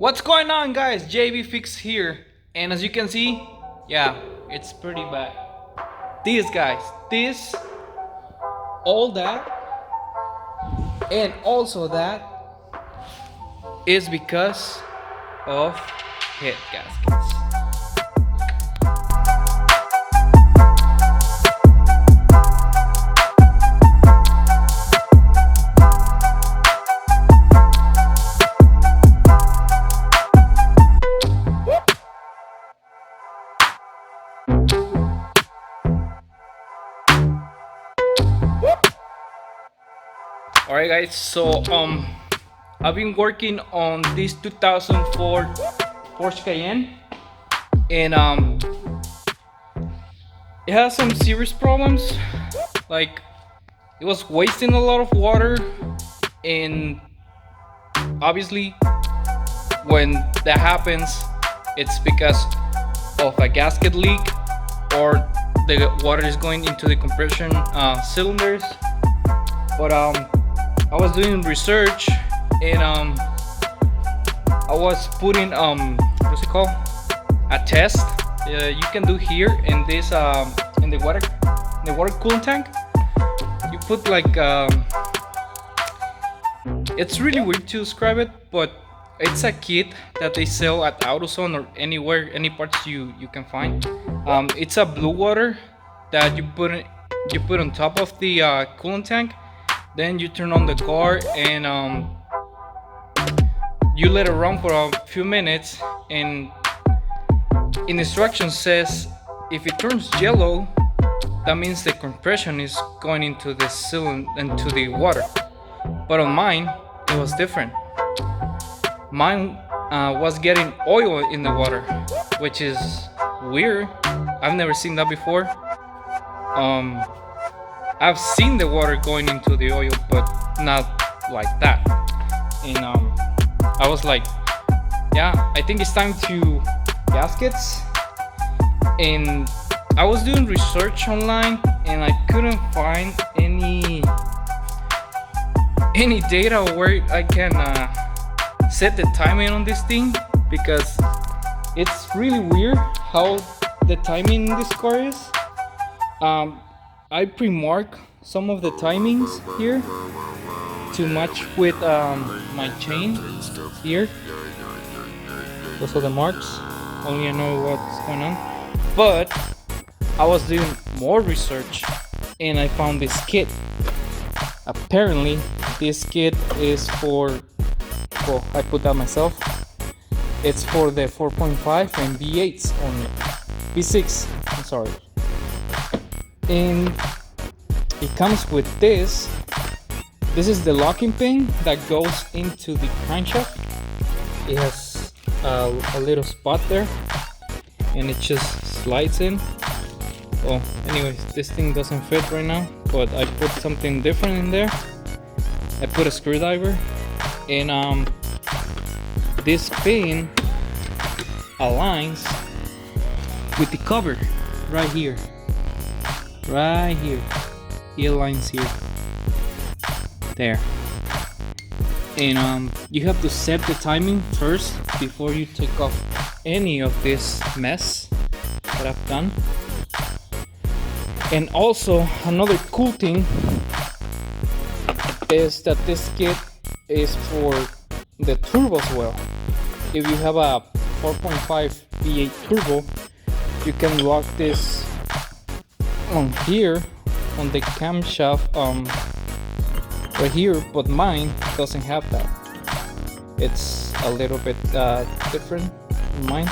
What's going on, guys? JB Fix here, and as you can see, yeah, it's pretty bad. This, guys, this, all that, and also that is because of head gaskets. Alright, guys, so I've been working on this 2004 Porsche Cayenne, and it has some serious problems. Like, it was wasting a lot of water, and obviously when that happens, it's because of a gasket leak, or the water is going into the compression cylinders. But I was doing research, and I was putting what's it called, a test you can do here in this in the water coolant tank. You put like it's really weird to describe it, but it's a kit that they sell at AutoZone or anywhere, any parts you can find. It's a blue water that you put on top of the coolant tank. Then you turn on the car, and you let it run for a few minutes, and in instructions says if it turns yellow, that means the compression is going into the cylinder, into the water. But on mine, it was different. Mine was getting oil in the water, which is weird. I've never seen that before. I've seen the water going into the oil, but not like that. And I was like, yeah, I think it's time to gaskets. And I was doing research online, and I couldn't find any data where I can set the timing on this thing, because it's really weird how the timing in this car is. I pre-mark some of the timings here to match with my chain here. Those are the marks. Only I know what's going on. But I was doing more research, and I found this kit. Apparently, this kit is for, well, I put that myself. It's for the 4.5 and V8s only. V6, I'm sorry. And it comes with this. This is the locking pin that goes into the crankshaft. It has a little spot there, and it just slides in. Well, anyways, this thing doesn't fit right now, but I put something different in there. I put a screwdriver, and this pin aligns with the cover right here. Right here, it aligns here, there. And you have to set the timing first before you take off any of this mess that I've done. And also, another cool thing is that this kit is for the turbo as well. If you have a 4.5 V8 turbo, you can lock this on here on the camshaft right here, but mine doesn't have that. It's a little bit different in mine,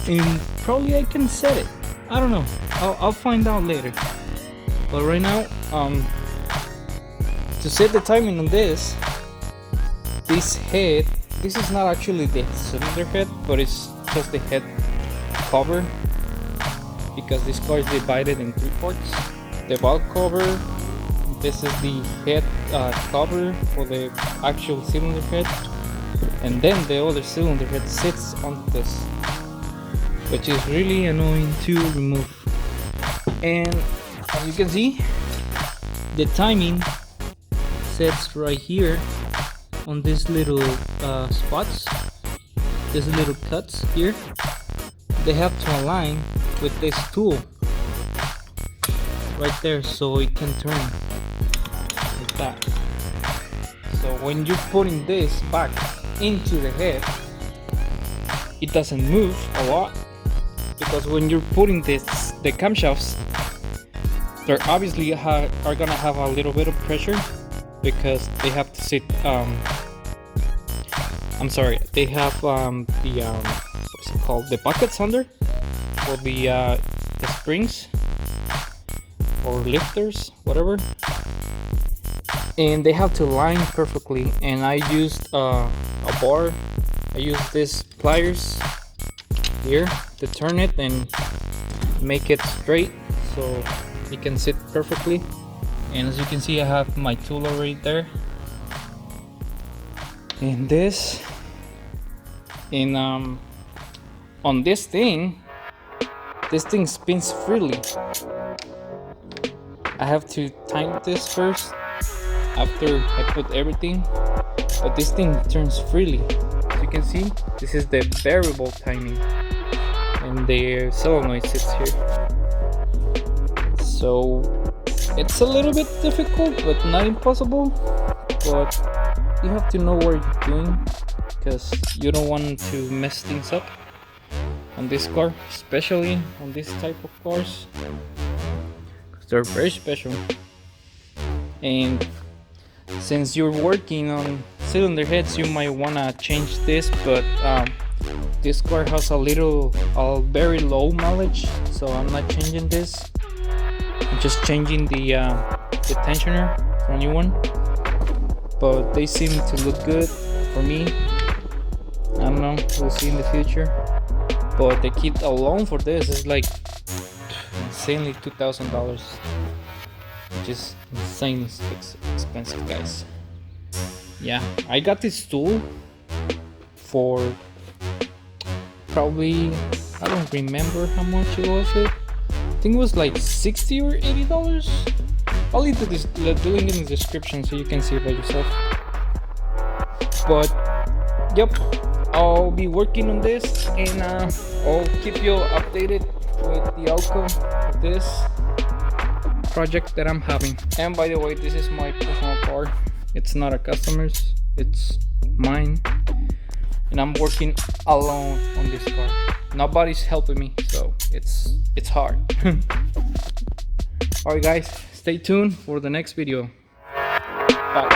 and probably I can set it. I don't know, I'll find out later. But right now, to set the timing on this head, this is not actually the cylinder head, but it's just the head cover, because this car is divided in three parts. The valve cover, this is the head cover for the actual cylinder head, and then the other cylinder head sits on this, which is really annoying to remove. And as you can see, the timing sets right here on these little spots, these little cuts here, they have to align with this tool right there so it can turn like that. So when you're putting this back into the head, it doesn't move a lot, because when you're putting the camshafts, they're obviously are gonna have a little bit of pressure, because they have to sit they have what's it called, the buckets under, or the springs or lifters, whatever, and they have to line perfectly. And I used a bar. I used these pliers here to turn it and make it straight so it can sit perfectly. And as you can see, I have my tool already there. And this, and on this thing spins freely. I have to tighten this first after I put everything, but this thing turns freely. As you can see, this is the variable timing, and the solenoid sits here. So it's a little bit difficult, but not impossible. But you have to know what you're doing, because you don't want to mess things up on this car, especially on this type of cars, because they're very special. And since you're working on cylinder heads, you might want to change this, but this car has a very low mileage, so I'm not changing this. I'm just changing the tensioner for a new one, but they seem to look good for me. I don't know, we'll see in the future. But the kit alone for this is like insanely $2,000, which is insanely expensive, guys. Yeah, I got this tool for probably, I don't remember how much it was. I think it was like $60 or $80. I'll leave the link in the description so you can see it by yourself. But yep, I'll be working on this, and I'll keep you updated with the outcome of this project that I'm having. And by the way, this is my personal car. It's not a customer's, it's mine, and I'm working alone on this car. Nobody's helping me, so it's hard. Alright guys, stay tuned for the next video. Bye.